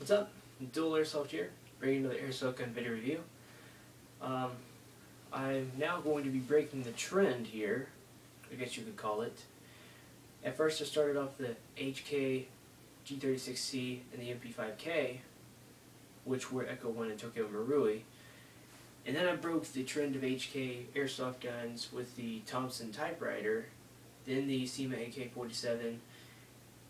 What's up? DualAirsoft here, bringing another airsoft gun video review. I'm now going to be breaking the trend here, I guess you could call it. At first I started off the HK G36C and the MP5K, which were Echo 1 and Tokyo Marui. And then I broke the trend of HK airsoft guns with the Thompson typewriter, then the SEMA AK-47,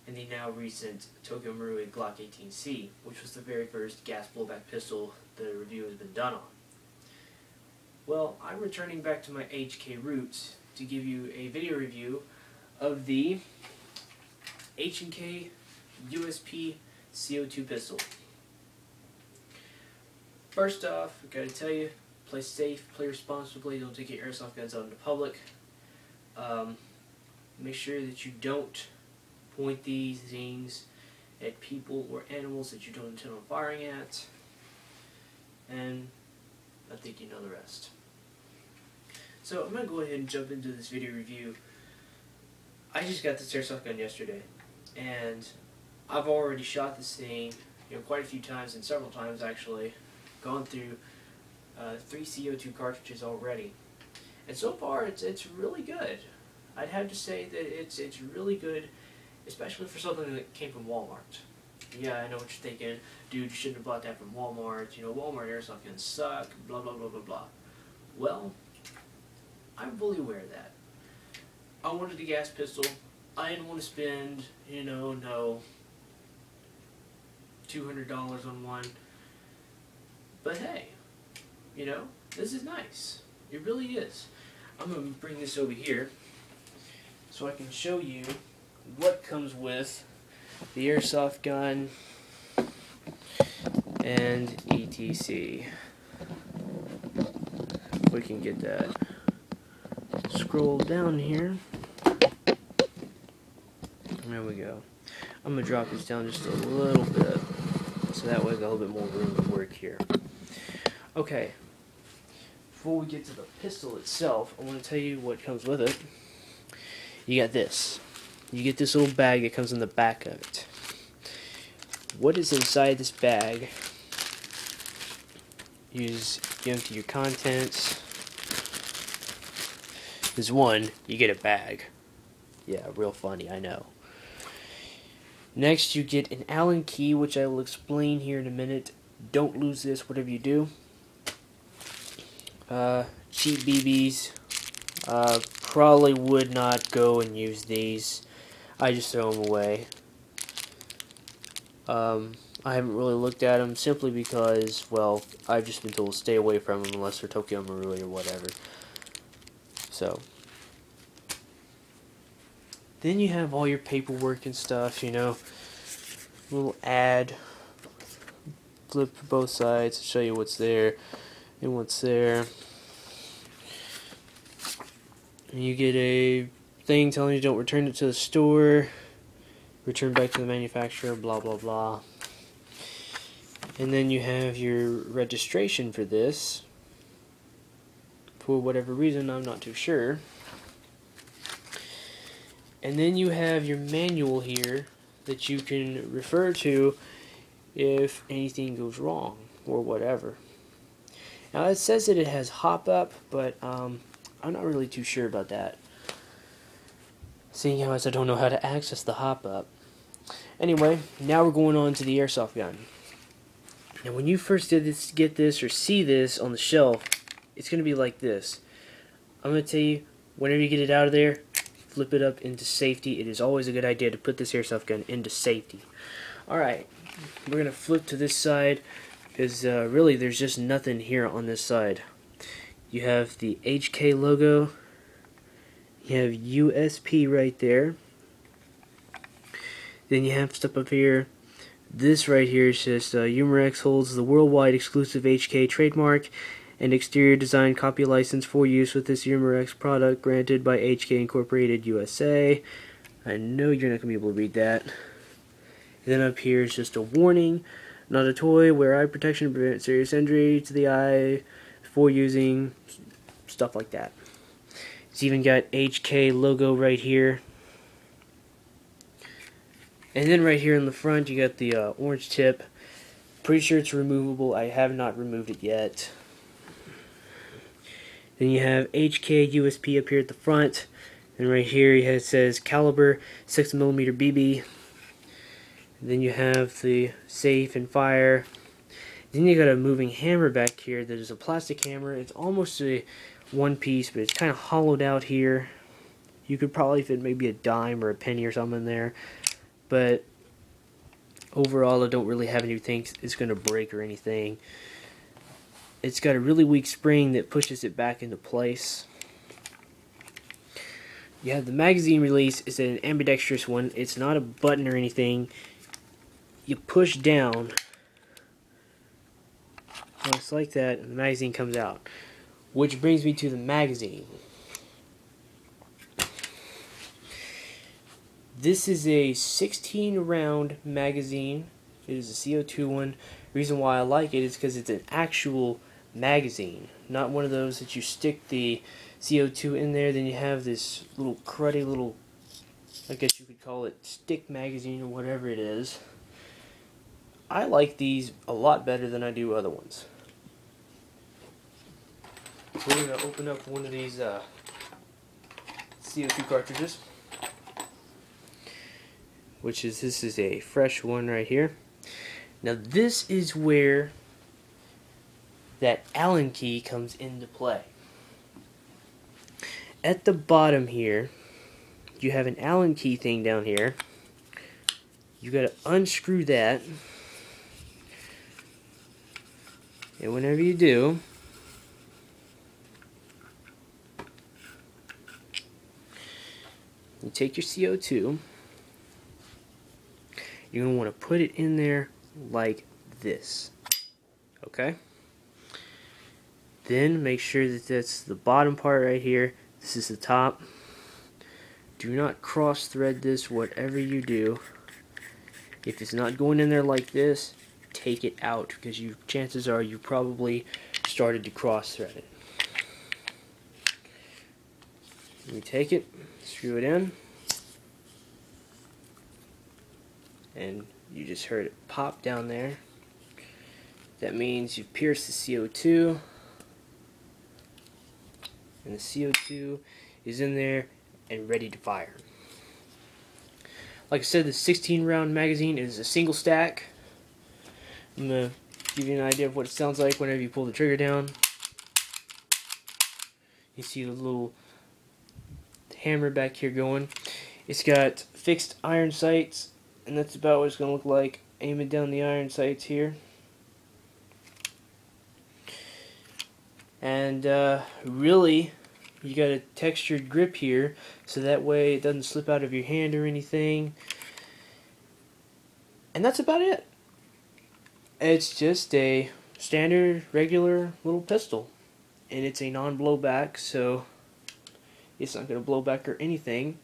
and the now recent Tokyo Marui Glock 18C, which was the very first gas blowback pistol the review has been done on. Well, I'm returning back to my HK roots to give you a video review of the HK USP C02 pistol. First off, I gotta tell you, play safe, play responsibly, don't take your airsoft guns out into public. Make sure that you don't point these things at people or animals that you don't intend on firing at, and I think you know the rest. So I'm going to go ahead and jump into this video review. I just got this airsoft gun yesterday, and I've already shot this thing quite a few times, and several times actually, gone through 3 CO2 cartridges already, and so far it's really good. I'd have to say that it's really good, especially for something that came from Walmart. Yeah, I know what you're thinking, dude, you shouldn't have bought that from Walmart, Walmart airsoft guns suck, blah blah blah blah blah. Well, I'm fully aware of that. I wanted a gas pistol. I didn't want to spend, $200 on one. But hey, this is nice. It really is. I'm going to bring this over here so I can show you what comes with the airsoft gun and etc. If we can get that. Scroll down here. There we go. I'm going to drop this down just a little bit so that way I got a little bit more room to work here. Okay. Before we get to the pistol itself, I want to tell you what comes with it. You got this. You get this little bag that comes in the back of it. What is inside this bag? You empty your contents. There's one, you get a bag. Yeah, real funny, I know. Next, you get an Allen key, which I will explain here in a minute. Don't lose this, whatever you do. Cheap BBs. Probably would not go and use these. I just throw them away. I haven't really looked at them simply because, well, I've just been told to stay away from them unless they're Tokyo Marui or whatever. So, then you have all your paperwork and stuff, little ad, flip to both sides to show you what's there and what's there. And you get a thing telling you don't return it to the store, return back to the manufacturer, blah blah blah. And then you have your registration for this. For whatever reason, I'm not too sure. And then you have your manual here that you can refer to if anything goes wrong or whatever. Now it says that it has hop up, but I'm not really too sure about that, seeing as I don't know how to access the hop up. Anyway, now we're going on to the airsoft gun. Now when you first get this or see this on the shelf, it's going to be like this. I'm going to tell you, whenever you get it out of there, flip it up into safety. It is always a good idea to put this airsoft gun into safety. Alright, we're going to flip to this side, because really there's just nothing here on this side. You have the HK logo, you have USP right there, then you have stuff up here. This right here says Umarex holds the worldwide exclusive HK trademark and exterior design copy license for use with this Umarex product granted by HK Incorporated USA. I know you're not going to be able to read that. And then up here is just a warning, not a toy, wear eye protection to prevent serious injury to the eye before using, stuff like that. It's even got HK logo right here. And then right here in the front you got the orange tip Pretty sure it's removable. I have not removed it yet. Then you have HK USP up here at the front. And right here it says caliber 6mm BB. Then you have the safe and fire. Then you got a moving hammer back here that is a plastic hammer. It's almost a one piece, but it's kind of hollowed out here. You could probably fit maybe a dime or a penny or something in there. But overall, I don't really have anything it's going to break or anything. It's got a really weak spring that pushes it back into place. You have the magazine release. It's an ambidextrous one. It's not a button or anything. You push down. It's like that, and the magazine comes out. Which brings me to the magazine. This is a 16 round magazine. It is a CO2 one. The reason why I like it is because it's an actual magazine, not one of those that you stick the CO2 in there, then you have this little cruddy little, I guess you could call it stick magazine or whatever it is. I like these a lot better than I do other ones. So we're going to open up one of these CO2 cartridges, this is a fresh one right here. Now this is where that Allen key comes into play. At the bottom here, you have an Allen key thing down here. You got to unscrew that, and whenever you do, you take your CO2. You're going to want to put it in there like this. Okay? Then make sure that that's the bottom part right here. This is the top. Do not cross thread this whatever you do. If it's not going in there like this, take it out, because chances are you probably started to cross thread it. You take it, screw it in, and you just heard it pop down there. That means you've pierced the CO2, and the CO2 is in there and ready to fire. Like I said, the 16 round magazine is a single stack. I'm going to give you an idea of what it sounds like whenever you pull the trigger down. You see the little hammer back here going. It's got fixed iron sights, and that's about what it's going to look like aiming down the iron sights here. And really, you got a textured grip here, so that way it doesn't slip out of your hand or anything. And that's about it. It's just a standard, regular little pistol. And it's a non-blowback, so it's not going to blow back or anything.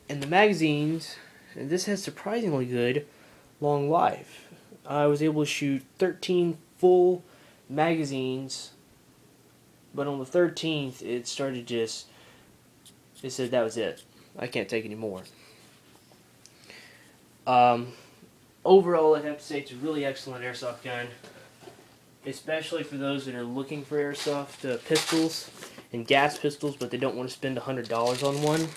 And the magazines, and this has surprisingly good long life. I was able to shoot 13 full magazines, but on the 13th it started just, it said that was it. I can't take any more. Overall, I'd have to say it's a really excellent airsoft gun, especially for those that are looking for airsoft pistols and gas pistols, but they don't want to spend $100 on one.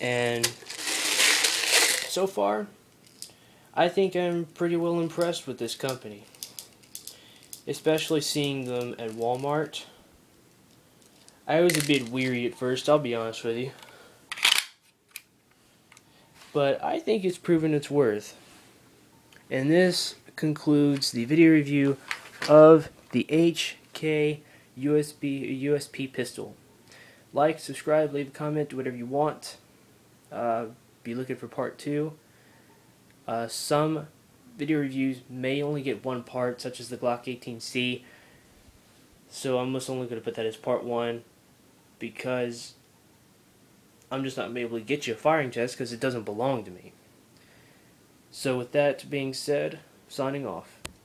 And so far, I think I'm pretty well impressed with this company, especially seeing them at Walmart. I was a bit weary at first, I'll be honest with you, but I think it's proven its worth. And this concludes the video review of the HK USP pistol. Like, subscribe, leave a comment, do whatever you want. Be looking for part 2. Some video reviews may only get one part, such as the Glock 18C. So I'm most only going to put that as part 1, because I'm just not going to be able to get you a firing test because it doesn't belong to me. So with that being said, signing off.